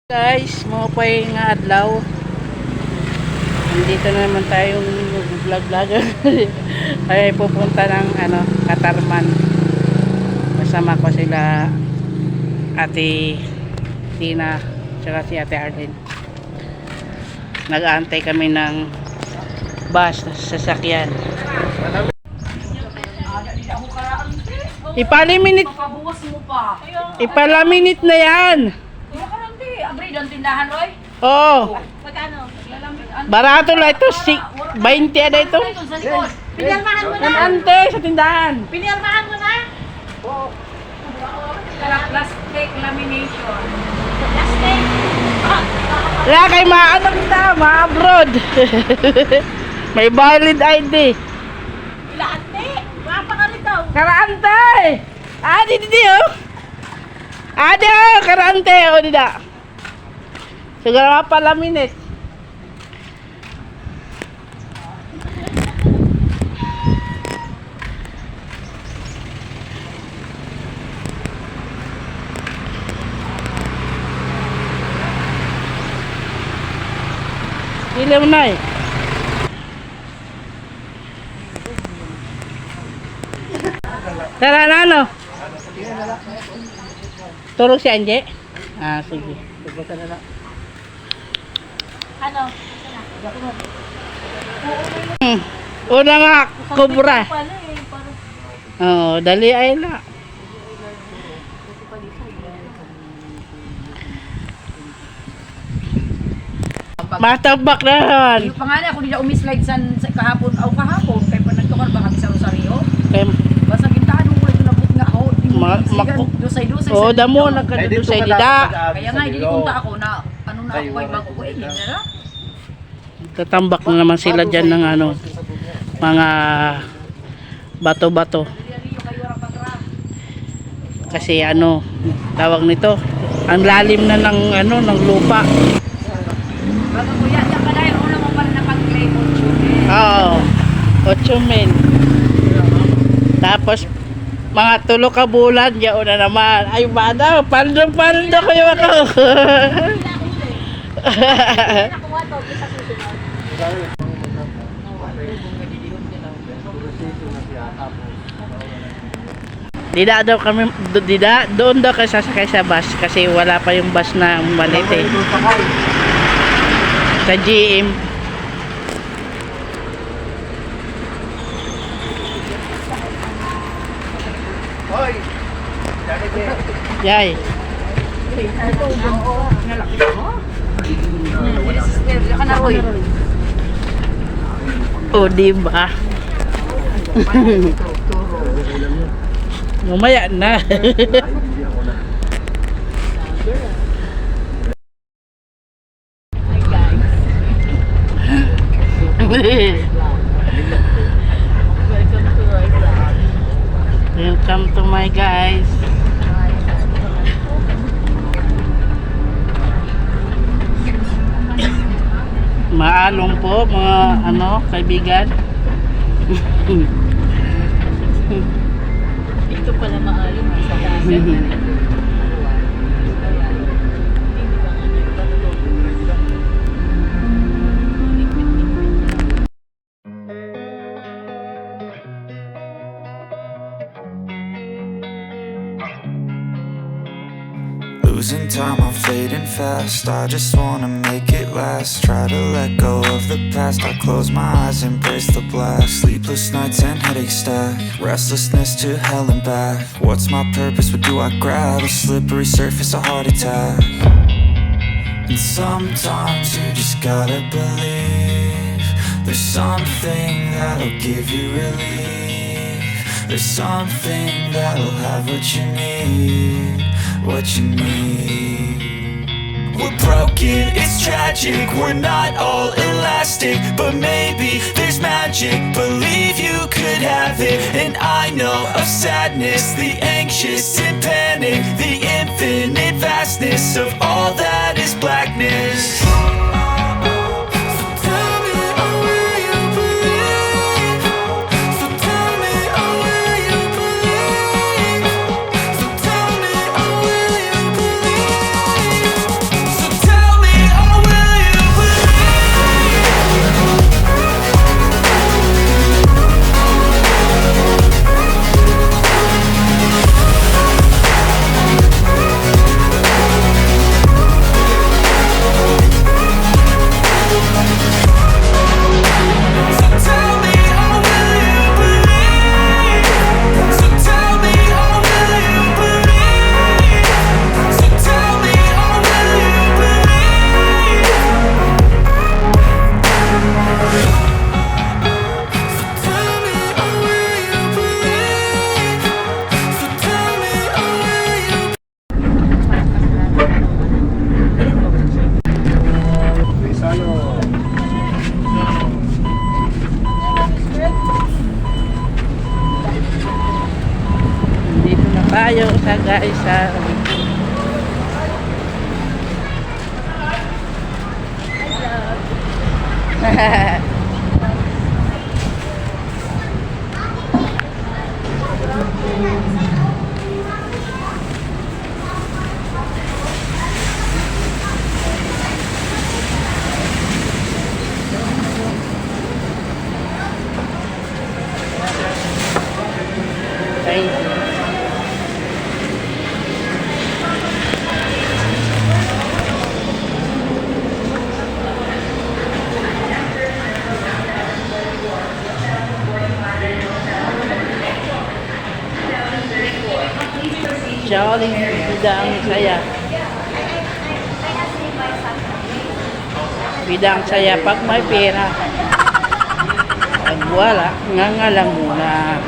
Guys, mga pay nga adlaw. Nandito na naman tayong vlog-vlogger. Ay pupunta ng Katarman. Kasama ko sila Ate Tina tsaka si Ate Arlene. Nag-aantay kami ng bus na sasakyan. Ipalaminate na yan. Abri doon tindahan, oy. Oo. Magkano? Barato lang ito. 20 ada ito. Sa likod. Pinirmahan mo na. Ante sa tindahan. Pinirmahan mo na? Oo. Plastic lamination. Plastic? Wala kay maano kita, ma-abroad. May valid ID. Ilaante? Mapa ka rin daw. Karante. Di oh. Ade oh, karante oh dida. Siguro mapalaminate. Ilaw na eh. Tara na ano? Tulog si Anje? Ah, sige. Tugbasa na lang. Ano? Una nga, kubra. Oo, dali ay na. Matabak na naman. Yung pangalan ako nila umislide sa kahapon. Kaya pa nagtukar ba kami sa Rosario? Kaya, Basta gintaan mo ito nabot nga ako. Dusay-dusay. oo, damo, nagkadudusay dida. Kaya nga, hindi kunta ako na ano na ako ay bago ko eh. Nila? Tatambak na naman sila dyan ng mga bato-bato. Kasi tawag nito, ang lalim na ng lupa. Bago ko yan ka na yun, una mo pa rin napag-claim mo. Oo, 8 men. Tapos, mga tulo ka bulan, yaon na naman. Ay, bada, paldo kayo ako. Doon daw kasi sasakay sa bus kasi wala pa yung bus na malit eh. Sa GM. Hoy! Yay. O, diba? Mamaya na. Welcome to my guys. Maalong po mga kaibigan. Ito pala maalong sa dagat. Losing time, I'm fading fast. I just wanna make it last. Try to let go of the past. I close my eyes, embrace the blast. Sleepless nights and headaches stack. Restlessness to hell and back. What's my purpose? What do I grab? A slippery surface, a heart attack. And sometimes you just gotta believe there's something that'll give you relief. There's something that'll have what you need. What you need. We're broken, it's tragic. We're not all elastic, but maybe there's magic. Believe you could have it. And I know of sadness, the anxious and panic, the infinite vastness of all that is blackness. na guys. Thank you. Jolly, bidang saya. Bidang saya pag may pera. Pag wala, ngangalang muna.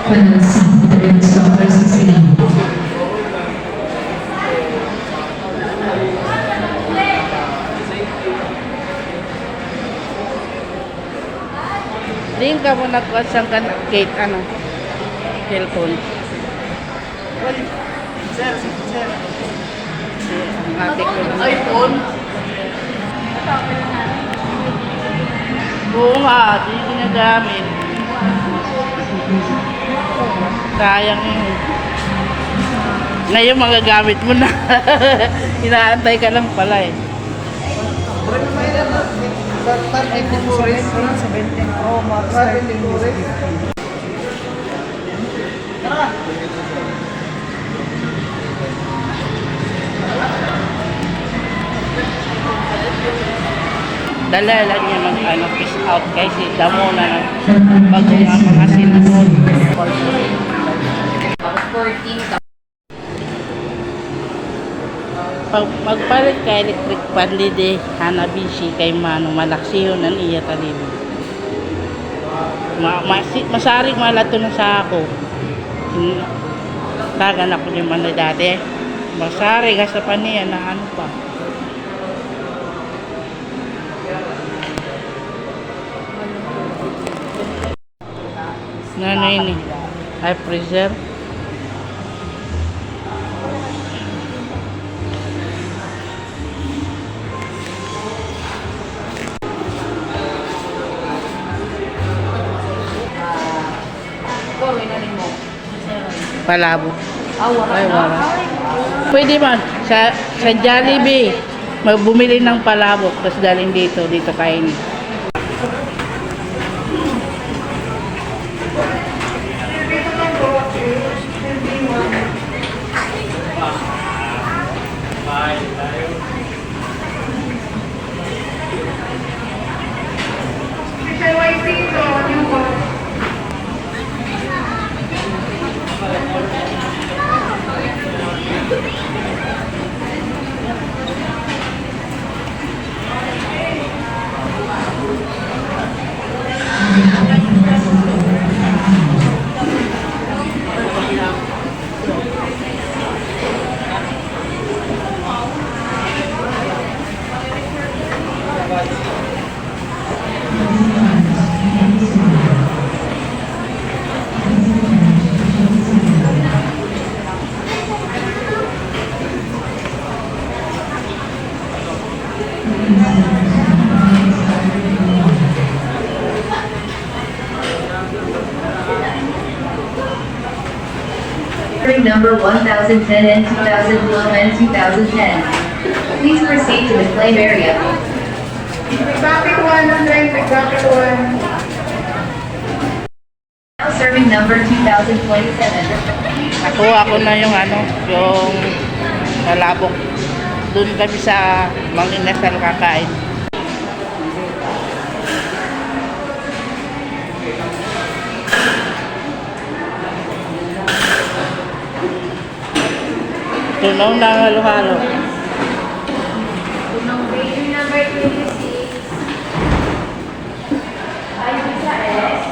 Panalasin dari Instagram sini. Din ka mo nagkasang ka Kate, ano, cellphone. Sir. Ang ate ko na. iPhone. Oo nga, di ginagamit. Sayang yun. Ngayon magagamit mo na. Inaantay ka lang pala eh. Dala lang niya mag fish out kasi damo na bago nga mga sinunod. Pag magpalit ka electric pan de Hanabishi kay Mano malaksiyo nan iya talino. Masaring malato na sa ako. Tagan ako ni man dati. Masari ka sa paniya na ano pa. Ano ini? Ay freezer. Palabo. Ay, wala. Pwede man. Sa Jollibee, magbumili ng palabok, tapos dalhin dito kainin. Number 1010 and 2012 and 2010. Please proceed to the claim area. Now serving number 2027. Ako na yung yung palabok. Doon kami sa Mang Inasal kakain. Tunaw na halo-halo. Tunong baby number 26. Ayun sa S.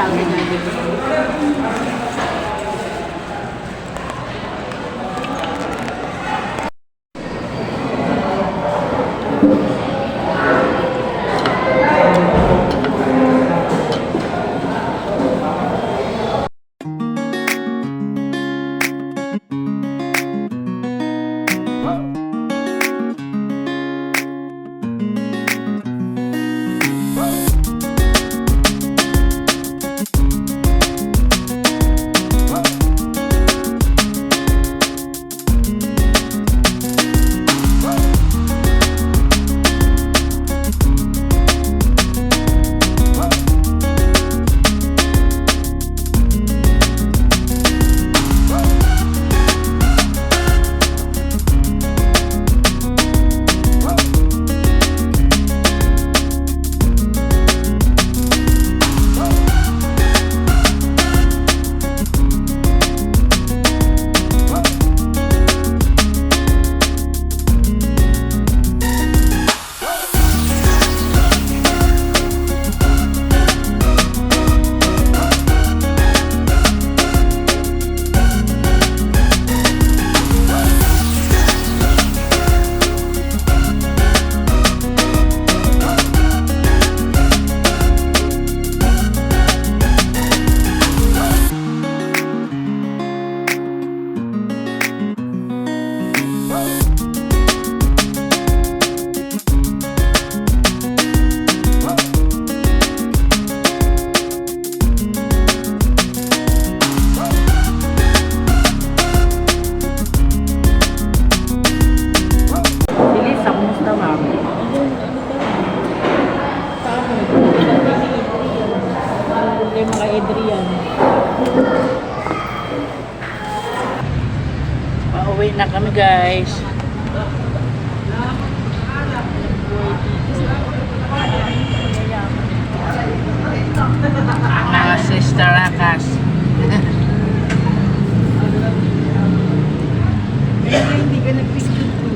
1,000 na. Lisa, kumusta ma'am? Kay mga Adrian. Pauwi na kami guys. Mga sister Akas. Hindi ka nag-biscuit ko.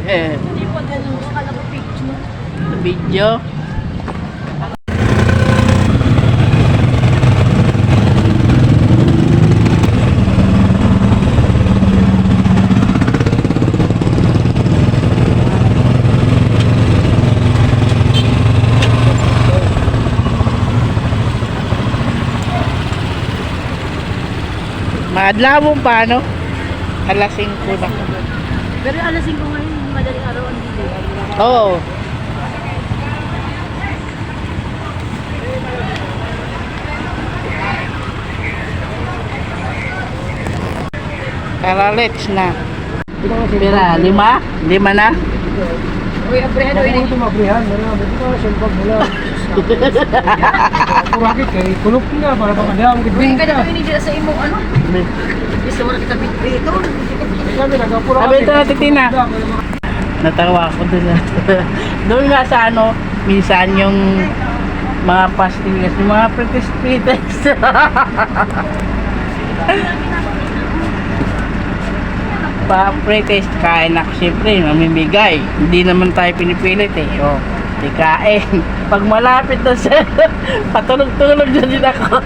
Hindi po ganun. Akala ko picture. Video. Maadlawon pa, no? Alas 5 na. Pero alas 5 ngayon, madaling araw ang dito. Oo. Karalets na. Pira, 5? 5 na? Uy, aprehan, uy. Ito mabrihan, meron na ba sempag nila. Kurakit kay kulok na para makadam gid. Uy, kada ko ini dira sa imo, ano? Gusto mo na kita dito. Kami nagapura. Sabi ito na titina. Natawa ako dun. Doon nga sa ano, minsan yung mga pastillas, yung mga pretest-pretest. Pa-pretest, kain ako siyempre, mamimigay. Hindi naman tayo pinipilit eh. O, di kain. Pag malapit na sa patulog-tulog na din ako.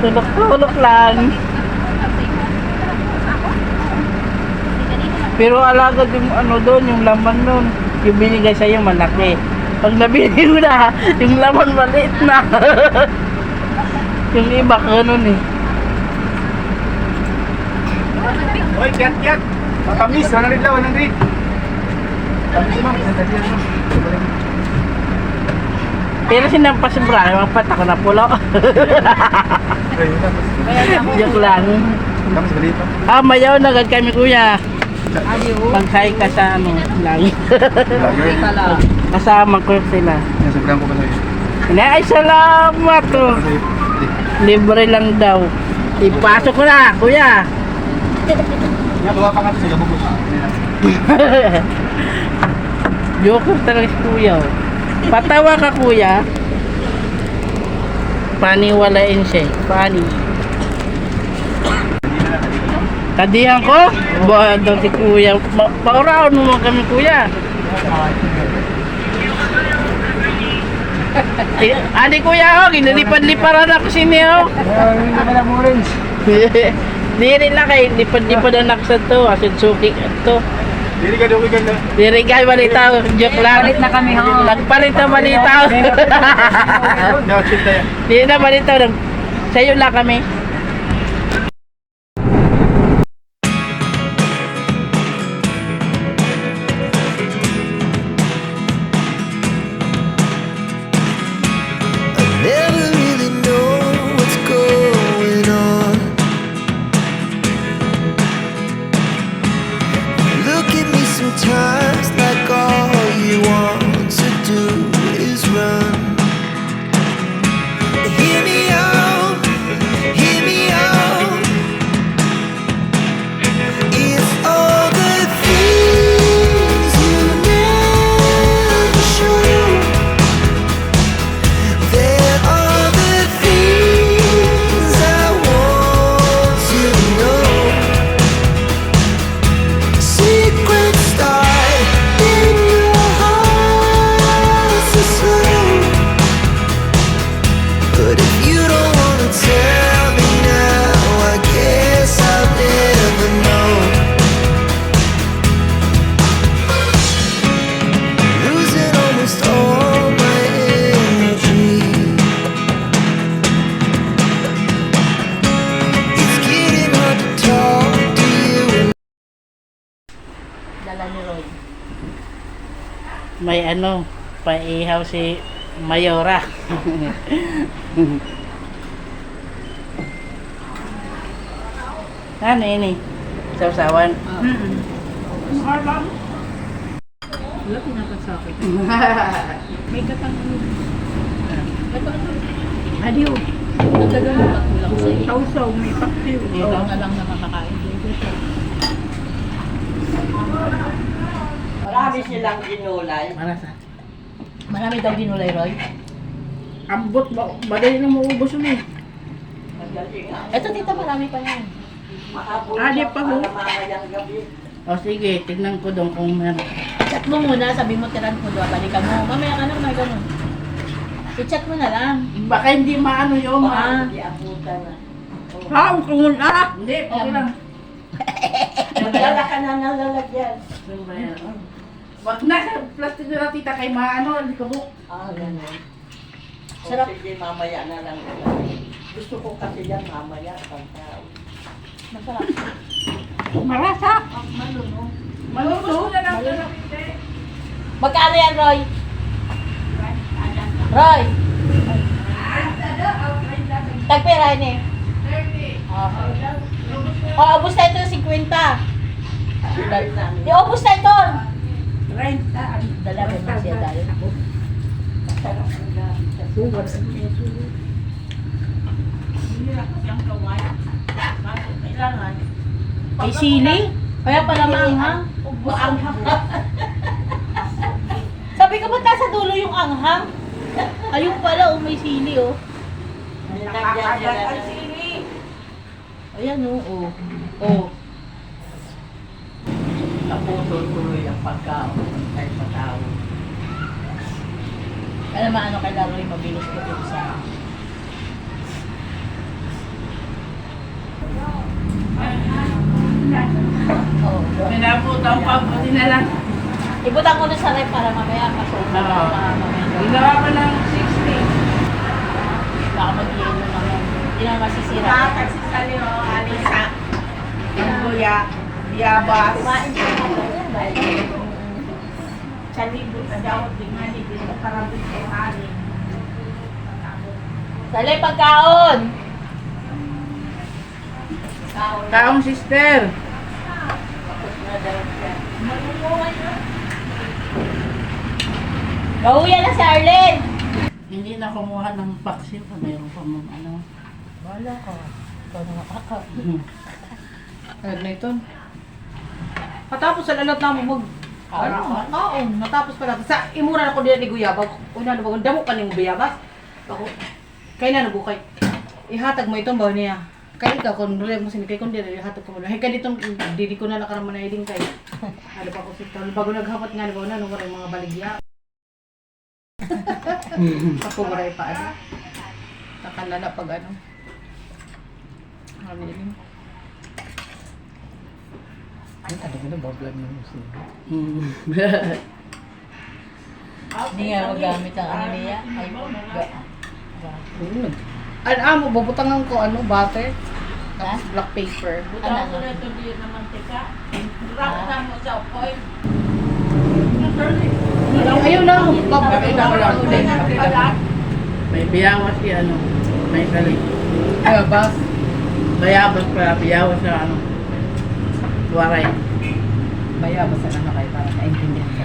Tulok-tulok lang. Pero alagad yung ano doon, yung laman doon. Yung binigay sa'yo malaki. Pag nabili mo na, yung laman maliit na. Yung iba ganun eh. Oy, kiat. Matamis, 100 lang, 100. Tamis mo, sandali mo. Pero sinampas yung brano, magpatak na pulo. Joke lang. Tamis balito. Ah, mayaw na agad kami kuya. Mag-hi ka sa ano lang. Kasama ko sila. Sobrang ko ba sa'yo? Ay, salamat oh. Libre lang daw. Ipasok ko na, kuya. Yan, bawa pa nga ito sila bubos. Joker talaga si kuya oh. Patawa ka kuya. Paniwalain siya. Pani. Tadihan ko? Ba daw si kuya. Pauraon mo mga kami kuya. Adi kuya, oh, ginalipad-liparan ako sini, oh. Hindi naman ang orange. Diri lang kay lipad-lipad ang naksa to, asin suki to. Dili ka doon ka. Diri kay balita, joke lang. Palit na kami, ho. Nagpalit na balita. No, chill tayo. Di na balita, sayo lang kami. Never really know what's going on. Look at me sometimes like all you want to do is run. Hear me out, hear me out. If all the things you never show, there are the things I want to know. Secrets start in your heart so slow. But if you don't wanna tell me now, I guess I'll never know. Losing almost all my energy. It's getting hard to talk to you. Dala ni Roy. May ano, paihaw si Mayora. Ano ini? Sausawan. Wala pinapasakit. May katang Adiyo. Nagdagamot mo lang sa'yo. Sausaw, may paksiw. Ikaw na lang na makakain. Marami silang ginulay. Marasa. Marami daw ginulay, Roy. Ambot ba? Badali na maubos yun eh. Magaling nga. Eto, tita, marami pa yan. Mahabol Ah, di ka pa ho. para mamayang gabi. O sige, tignan ko doon kung meron. Chat mo muna, sabi mo tiran ko doon, balikan mo. Mamaya ka na, may ganun. I-chat mo na lang. Baka hindi maano yun, Ah. Hindi abutan na. Ha, kung hindi, okay lang. Nagdala ka na ng lalagyan. Ano ba yan? Wag na, plastic na lang tita kay maano, hindi ka buk. Ah, ganun. Sarap. Sige, mamaya na lang. Gusto ko kasi yan mamaya. Pagka. Masarap. Marasa. Maluno. Maluto na lang. Magkano yan, Roy? Roy! Tagpirahin eh. 30. Oh, ubus na ito 50. Silay namin. Di, ubus na ito. 30. Dalaga na siya dahil. Masarap ang gamit. Kailangan. May sili? Kaya pala maanghang. Maanghang. Sabi ko, ba't nasa dulo yung anghang? Ayun pala, oh, may sili, oh. Nilagyan niya na ng Ayan, oh, oh. Oh. naputol-tuloy ang pagkaon. Kahit matao. Alam mo, ano kay Laroy, mabilis ko dun sa... Oh. Pinaputan pa, buti na lang. Ibutang ko na sa rep para mamaya kasunod na Oo. mamaya. Ginawa ko ng 60. Baka mag-yelo naman. Hindi naman masisira. Kasi sa liyo, alisa. Ang buya. Biyabas. Kumain siya na yan. Sa libot na daw, tingnan dito karabit ko halin. Sali, pagkaon! Kaong sister. Gawuyan na si Arlen! Hindi na kumuha ng vaccine pa. Mayroon pa mong ano. Wala ka. Ikaw na makaka. Na ito. Matapos sa lalat na mo mag... Kaon. Matapos pala. Sa imura na ko din ni Guyabag. Una na bagong damo ka ning Guyabas. Ako. Kailan nabukay? Ihatag mo itong bawa niya. Kaya ikaw, kung rep mo sinikay kung dito, ihatag ko mo na. Kaya dito, didi ko na nakaraman na iding kay. Ano pa ko si Tol. Bago naghapat nga, bago na, nung wala yung mga baligya. Ako maray pa ano. Nakalala pag ano. Ano yun? Ay, ano ka na, bablag na mo siya. Hindi nga magamit ang ano niya. Ay, Ano mo, babutangan ko ano, bate. Tapos black paper. ano? Ako na ito din naman tika. Rock na mo sa oil. Ayaw na, babutangan ko lang. May biyawas si ano. May salig. Ayaw, bas. Bayabas pala, biyawas sa ano. Waray. Bayabas na ano kayo para naintindihan sa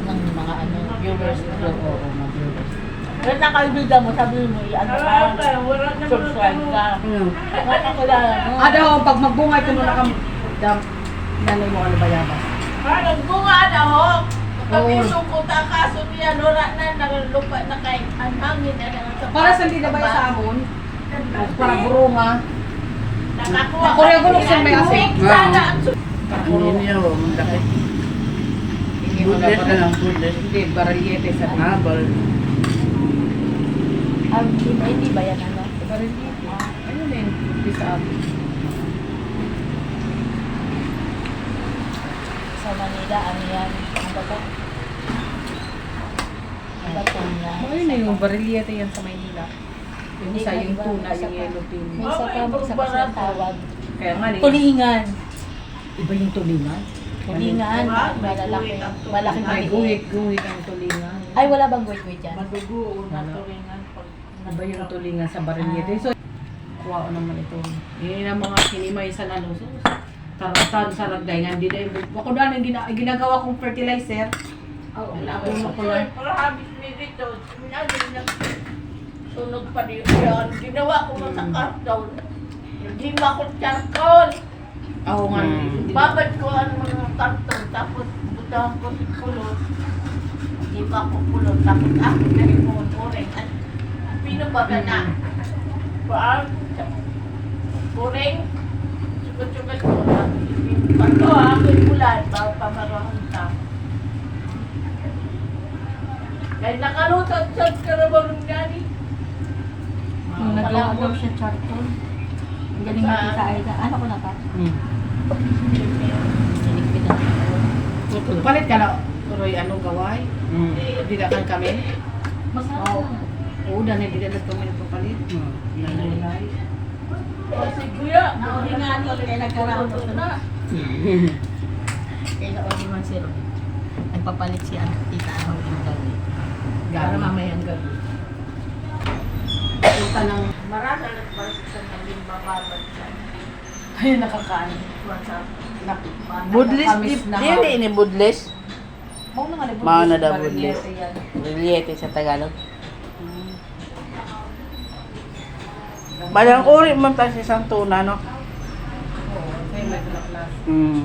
Ng mga ano, viewers ko. Oo, mga viewers. Pero nakaibigan mo, sabi mo, ano ka, subscribe ka. Nakakilala mo. Ada ho, pag magbungay ko na kami. Nanay mo ano bayabas. Parang bunga na ho. Kapiso ko ta kaso niya nora na naglupa na kay ang hangin na sa Para sa hindi na ba sa amon? Para burunga. nakakuha. Nakuha ko nung may asin. Sana ang Hindi niya ho, malaki. Goodness na lang, goodness. Hindi, baralyete sa Habal. Hindi ba yan ano? Baralyete. Ano na yun? Hindi sa amin. Sa Manila, ano yan? Ano ba ito? Ano ba ito niya? Ayun na yung baralyete yan sa Maynila. Yung isa yung tuna, yung yellow pin. May isa pa, may isa pa silang tawag. Kaya nga Tulingan. Iba yung tulingan? Tulingan. Malalaki. Malaking Ay, maliit. guhit ang tulingan. Ay, wala bang guwit-guwit dyan? madugo na turingan pag Iba yung tulingan sa baralyete. So, kuha ko naman ito. Yun ang mga kinimay sa lalo. So, taratan sa ragday nga. Hindi na yung... Ako dahil yung ginagawa kong fertilizer. Wala ko na ko lang. para habis mi dito. Minali na sunog pa din yan. Ginawa ko mo sa karton. Hindi ko charcoal. Oo nga. Babad ko ang mga karton. Tapos butahan ko si kulot. Hindi pa ako kulot. Tapos ako na rin mo kureng. At pinubaga na. Paan? Kureng. Sugat-sugat ko. Pato ako yung ulan. Bago pa marahon ta. Kaya nakalutag sa karabarong gani. Nagawa daw siya charcoal. Ang galing mo sa Aida. Ano ko na pa? Sinikpit ako. Palit ka na. Roy, ano gaway? Hindi na kan kami. Masarap. Oo, dahil hindi na kami nagpapalit. Nanay. Kasi kuya, Hindi nga ni, kaya nagkaroon ko na. Kaya na-order man si Roy. Nagpapalit si Tita Ahaw yung gawin. Para mamaya ang gawin. Punta ng... marami na parang sa naging bababad siya. Ay, nakakain. Budlis, di ini budlis. Mau na nga na Mao na daw budlis. Baralyete yan. Reliete sa Tagalog. Balang uri man ta sa isang tuna, no? Oo, kaya may tulak na. Mm.